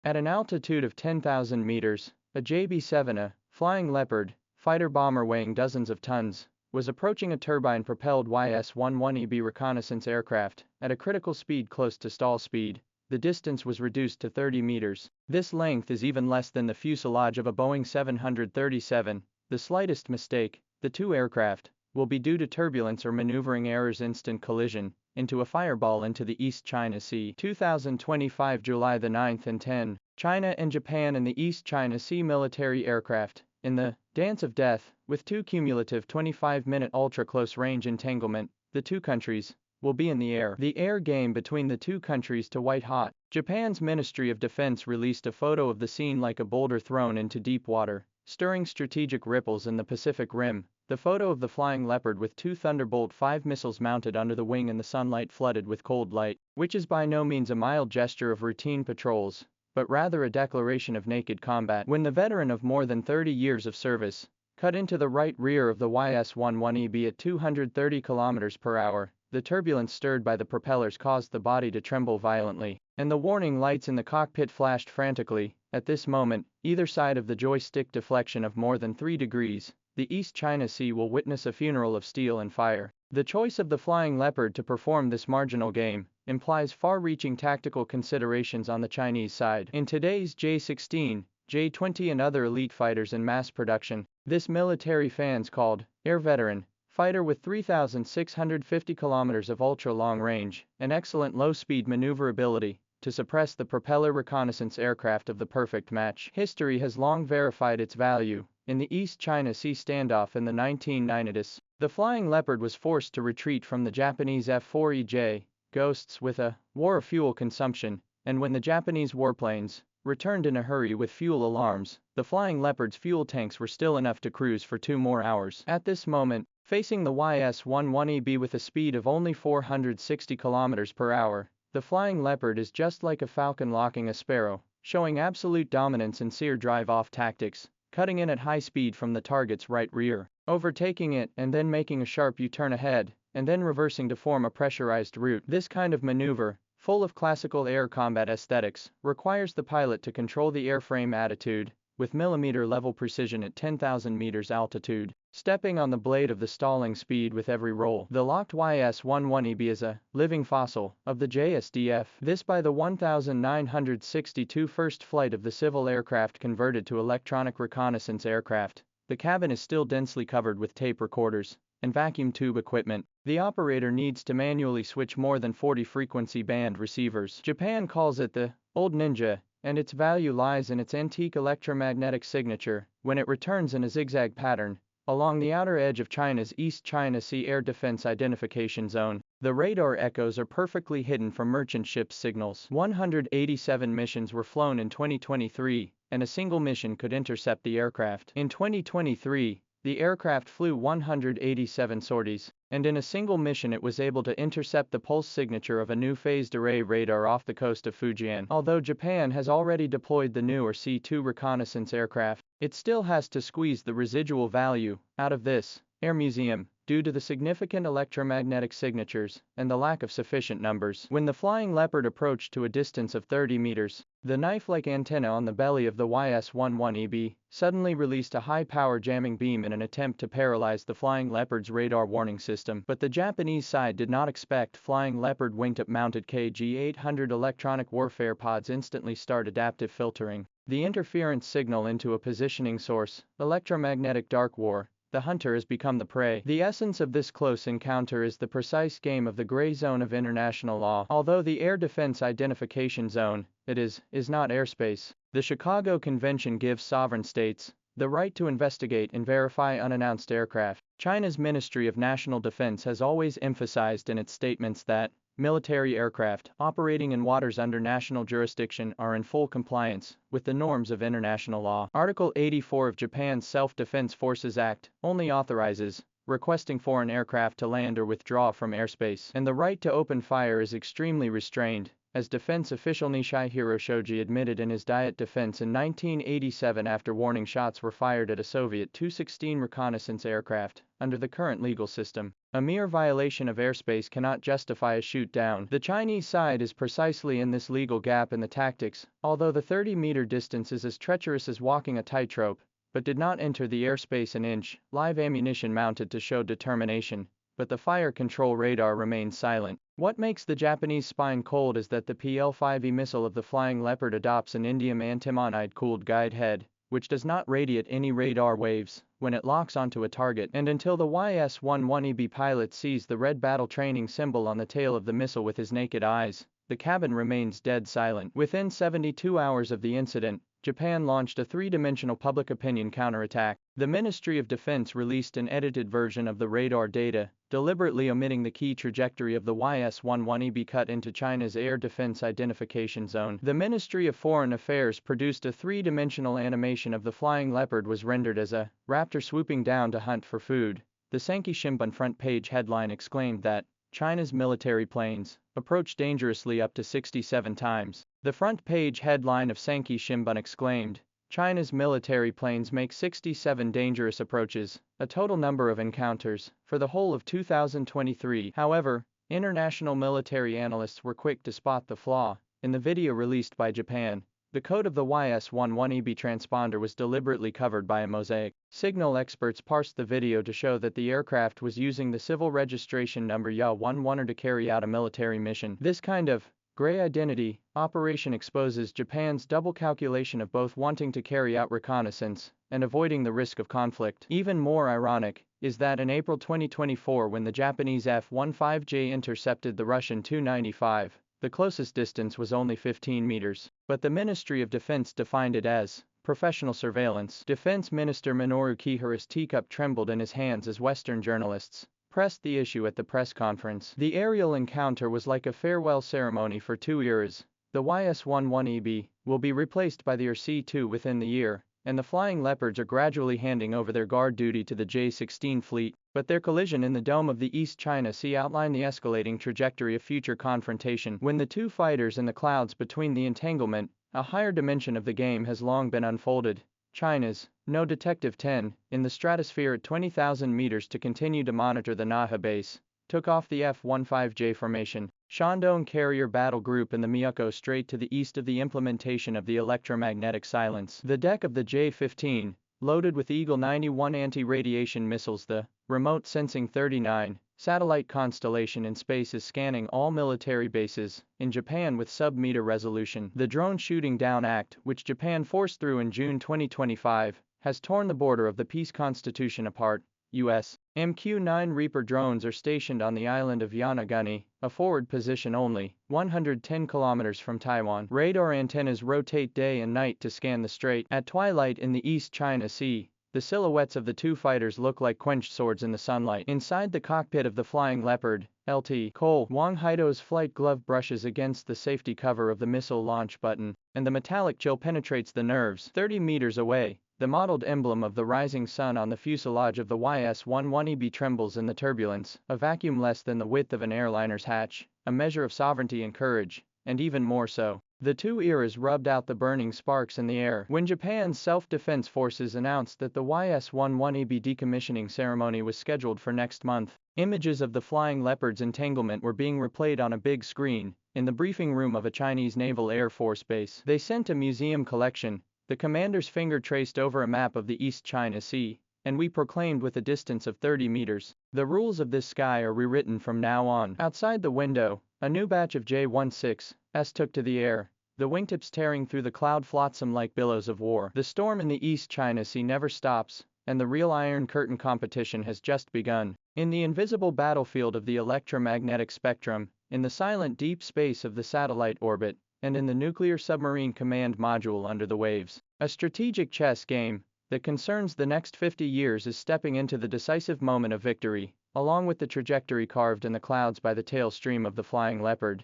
At an altitude of 10,000 meters, a JB-7A, Flying Leopard, fighter bomber weighing dozens of tons, was approaching a turbine-propelled YS-11EB reconnaissance aircraft at a critical speed close to stall speed. The distance was reduced to 30 meters. This length is even less than the fuselage of a Boeing 737. The slightest mistake, the two aircraft, will be due to turbulence or maneuvering errors instant collision into a fireball into the East China Sea. 2025 July the 9th and 10. China and Japan in the East China Sea military aircraft. In the dance of death, with two cumulative 25-minute ultra-close-range entanglement, the two countries will be in the air. The air game between the two countries to white hot. Japan's Ministry of Defense released a photo of the scene like a boulder thrown into deep water, stirring strategic ripples in the Pacific Rim. The photo of the Flying Leopard with two Thunderbolt 5 missiles mounted under the wing and the sunlight flooded with cold light, which is by no means a mild gesture of routine patrols, but rather a declaration of naked combat. When the veteran of more than 30 years of service cut into the right rear of the YS-11EB at 230 km per hour, the turbulence stirred by the propellers caused the body to tremble violently, and the warning lights in the cockpit flashed frantically. At this moment, either side of the joystick deflection of more than 3 degrees, the East China Sea will witness a funeral of steel and fire. The choice of the Flying Leopard to perform this marginal game implies far-reaching tactical considerations on the Chinese side. In today's J-16, J-20 and other elite fighters in mass production, this military fans called air veteran fighter with 3,650 kilometers of ultra-long range and excellent low-speed maneuverability to suppress the propeller reconnaissance aircraft of the perfect match. History has long verified its value. In the East China Sea standoff in the 1990s, the Flying Leopard was forced to retreat from the Japanese F-4EJ Ghosts with a war of fuel consumption, and when the Japanese warplanes returned in a hurry with fuel alarms, the Flying Leopard's fuel tanks were still enough to cruise for 2 more hours. At this moment, facing the YS-11EB with a speed of only 460 km per hour, the Flying Leopard is just like a falcon locking a sparrow, showing absolute dominance in sear drive-off tactics, cutting in at high speed from the target's right rear, overtaking it and then making a sharp U-turn ahead, and then reversing to form a pressurized route. This kind of maneuver, full of classical air combat aesthetics, requires the pilot to control the airframe attitude with millimeter-level precision at 10,000 meters altitude, stepping on the blade of the stalling speed with every roll. The locked YS-11EB is a living fossil of the JSDF. This by the 1962 first flight of the civil aircraft converted to electronic reconnaissance aircraft. The cabin is still densely covered with tape recorders and vacuum tube equipment. The operator needs to manually switch more than 40 frequency band receivers. Japan calls it the Old Ninja, and its value lies in its antique electromagnetic signature when it returns in a zigzag pattern along the outer edge of China's East China Sea Air Defense Identification Zone. The radar echoes are perfectly hidden from merchant ships' signals. 187 missions were flown in 2023, and a single mission could intercept the aircraft. In 2023, the aircraft flew 187 sorties, and in a single mission it was able to intercept the pulse signature of a new phased array radar off the coast of Fujian. Although Japan has already deployed the newer C-2 reconnaissance aircraft, it still has to squeeze the residual value out of this air museum due to the significant electromagnetic signatures and the lack of sufficient numbers. When the Flying Leopard approached to a distance of 30 meters, the knife-like antenna on the belly of the YS-11EB suddenly released a high-power jamming beam in an attempt to paralyze the Flying Leopard's radar warning system. But the Japanese side did not expect Flying Leopard wingtip-mounted KG-800 electronic warfare pods instantly start adaptive filtering the interference signal into a positioning source. Electromagnetic dark war. The hunter has become the prey. The essence of this close encounter is the precise game of the gray zone of international law. Although the Air Defense Identification Zone, is not airspace, the Chicago Convention gives sovereign states the right to investigate and verify unannounced aircraft. China's Ministry of National Defense has always emphasized in its statements that military aircraft operating in waters under national jurisdiction are in full compliance with the norms of international law. Article 84 of Japan's Self-Defense Forces Act only authorizes requesting foreign aircraft to land or withdraw from airspace, and the right to open fire is extremely restrained, as defense official Nishihiro Shoji admitted in his Diet Defense in 1987 after warning shots were fired at a Soviet Tu-16 reconnaissance aircraft. Under the current legal system, a mere violation of airspace cannot justify a shoot-down. The Chinese side is precisely in this legal gap in the tactics, although the 30-meter distance is as treacherous as walking a tightrope, but did not enter the airspace an inch. Live ammunition mounted to show determination, but the fire control radar remains silent. What makes the Japanese spine cold is that the PL-5E missile of the Flying Leopard adopts an indium antimonide-cooled guide head, which does not radiate any radar waves when it locks onto a target, and until the YS-11EB pilot sees the red battle training symbol on the tail of the missile with his naked eyes, the cabin remains dead silent. Within 72 hours of the incident, Japan launched a three-dimensional public opinion counterattack. The Ministry of Defense released an edited version of the radar data, deliberately omitting the key trajectory of the YS-11EB cut into China's air defense identification zone. The Ministry of Foreign Affairs produced a three-dimensional animation of the Flying Leopard was rendered as a raptor swooping down to hunt for food. The Sankei Shimbun front page headline exclaimed that China's military planes approached dangerously up to 67 times. The front page headline of Sankei Shimbun exclaimed, China's military planes make 67 dangerous approaches, a total number of encounters, for the whole of 2023. However, international military analysts were quick to spot the flaw. In the video released by Japan, the code of the YS-11EB transponder was deliberately covered by a mosaic. Signal experts parsed the video to show that the aircraft was using the civil registration number YA-11 to carry out a military mission. This kind of gray identity operation exposes Japan's double calculation of both wanting to carry out reconnaissance and avoiding the risk of conflict. Even more ironic is that in April 2024, when the Japanese F-15J intercepted the Russian Tu-95, the closest distance was only 15 meters, but the Ministry of Defense defined it as professional surveillance. Defense Minister Minoru Kihara's teacup trembled in his hands as Western journalists pressed the issue at the press conference. The aerial encounter was like a farewell ceremony for two eras. The YS-11EB will be replaced by the RC-2 within the year, and the Flying Leopards are gradually handing over their guard duty to the J-16 fleet, but their collision in the dome of the East China Sea outlined the escalating trajectory of future confrontation. When the two fighters in the clouds between the entanglement, a higher dimension of the game has long been unfolded. China's No Detective 10, in the stratosphere at 20,000 meters to continue to monitor the Naha base, took off the F-15J formation, Shandong Carrier Battle Group in the Miyako Strait to the east of the implementation of the electromagnetic silence. The deck of the J-15, loaded with Eagle 91 anti-radiation missiles. The Remote Sensing 39 satellite constellation in space is scanning all military bases in Japan with sub-meter resolution. The Drone Shooting Down Act, which Japan forced through in June 2025, has torn the border of the Peace Constitution apart. U.S. MQ-9 Reaper drones are stationed on the island of Yanaguni, a forward position only 110 kilometers from Taiwan. Radar antennas rotate day and night to scan the strait. At twilight in the East China Sea, the silhouettes of the two fighters look like quenched swords in the sunlight. Inside the cockpit of the Flying Leopard, Lt. Col. Wang Haido's flight glove brushes against the safety cover of the missile launch button, and the metallic chill penetrates the nerves. 30 meters away, the mottled emblem of the rising sun on the fuselage of the YS-11EB trembles in the turbulence, a vacuum less than the width of an airliner's hatch, a measure of sovereignty and courage, and even more so. The two eras rubbed out the burning sparks in the air when Japan's self-defense forces announced that the YS-11EB decommissioning ceremony was scheduled for next month. Images of the Flying Leopard's entanglement were being replayed on a big screen in the briefing room of a Chinese Naval Air Force base. They sent a museum collection, the commander's finger traced over a map of the East China Sea, and we proclaimed with a distance of 30 meters. The rules of this sky are rewritten from now on. Outside the window, a new batch of J-16s took to the air, the wingtips tearing through the cloud flotsam like billows of war. The storm in the East China Sea never stops, and the real Iron Curtain competition has just begun. In the invisible battlefield of the electromagnetic spectrum, in the silent deep space of the satellite orbit, and in the nuclear submarine command module under the waves, a strategic chess game that concerns the next 50 years is stepping into the decisive moment of victory, along with the trajectory carved in the clouds by the tail stream of the Flying Leopard.